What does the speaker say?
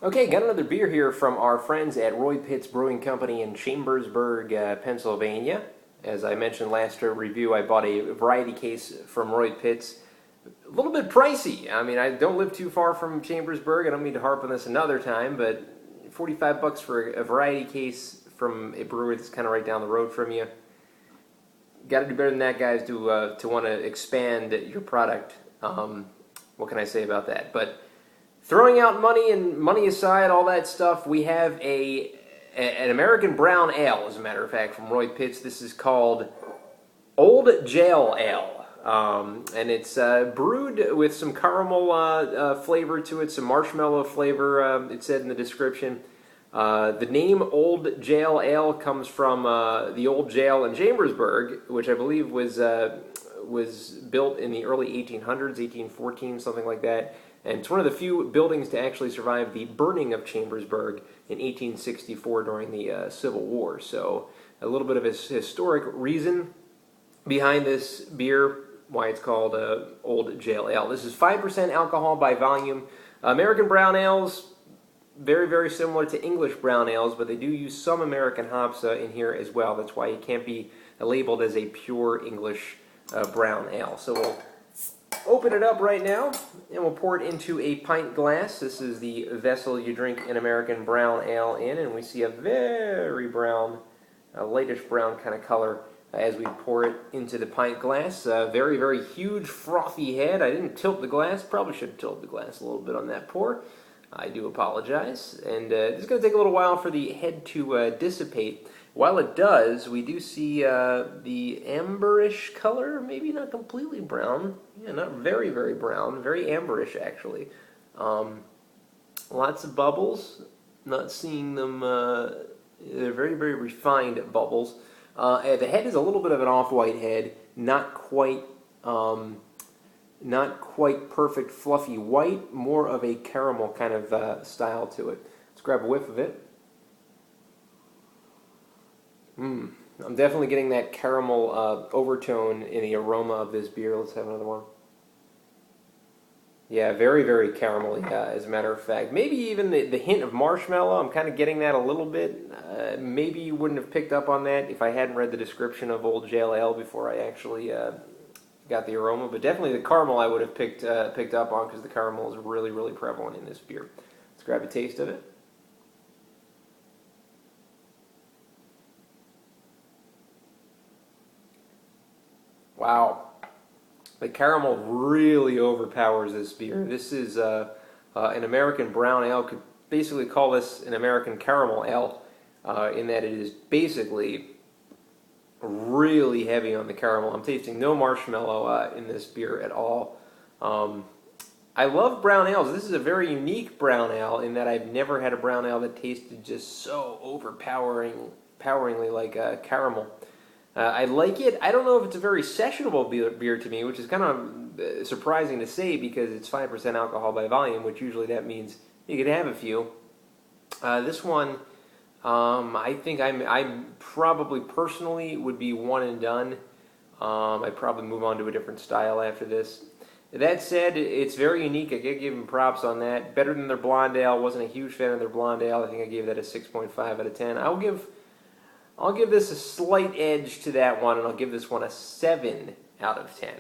Okay, got another beer here from our friends at Pitz Brewing Company in Chambersburg, Pennsylvania. As I mentioned last review, I bought a variety case from Pitz. A little bit pricey. I mean, I don't live too far from Chambersburg. I don't mean to harp on this another time, but 45 bucks for a variety case from a brewery that's kind of right down the road from you. Got to do better than that, guys, to want to expand your product. What can I say about that? But throwing out money and money aside, all that stuff, we have an American brown ale, as a matter of fact, from Pitz. This is called Old Jail Ale, and it's brewed with some caramel flavor to it, some marshmallow flavor, it said in the description. The name Old Jail Ale comes from the old jail in Chambersburg, which I believe was built in the early 1800s, 1814, something like that. And it's one of the few buildings to actually survive the burning of Chambersburg in 1864 during the Civil War. So a little bit of a historic reason behind this beer, why it's called Old Jail Ale. This is 5% alcohol by volume. American brown ales, very, very similar to English brown ales, but they do use some American hops in here as well. That's why it can't be labeled as a pure English brown ale. So we'll open it up right now, and we'll pour it into a pint glass. This is the vessel you drink an American brown ale in, and we see a very brown, lightish brown kind of color as we pour it into the pint glass. Very, very huge, frothy head. I didn't tilt the glass. Probably should have tilted the glass a little bit on that pour. I do apologize. And it's going to take a little while for the head to dissipate. While it does, we do see the amberish color, maybe not completely brown. Yeah, not very, very brown. Very amberish, actually. Lots of bubbles. Not seeing them. They're very, very refined bubbles. The head is a little bit of an off-white head. Not quite perfect fluffy white. More of a caramel kind of style to it. Let's grab a whiff of it. I'm definitely getting that caramel overtone in the aroma of this beer. Let's have another one. Yeah, very, very caramelly, as a matter of fact. Maybe even the hint of marshmallow. I'm kind of getting that a little bit. Maybe you wouldn't have picked up on that if I hadn't read the description of Old Jail Ale before I actually got the aroma. But definitely the caramel I would have picked up on, because the caramel is really, really prevalent in this beer. Let's grab a taste of it. Wow. The caramel really overpowers this beer. This is an American brown ale. Could basically call this an American caramel ale, in that it is basically really heavy on the caramel. I'm tasting no marshmallow in this beer at all. I love brown ales. This is a very unique brown ale in that I've never had a brown ale that tasted just so overpoweringly like caramel. I like it. I don't know if it's a very sessionable beer to me, which is kind of surprising to say because it's 5% alcohol by volume, which usually that means you could have a few. This one, I think I probably personally would be one and done. I'd probably move on to a different style after this. That said, it's very unique. I gotta give them props on that. Better than their blonde ale. Wasn't a huge fan of their blonde ale. I think I gave that a 6.5 out of 10. I'll give this a slight edge to that one, and I'll give this one a 7 out of 10.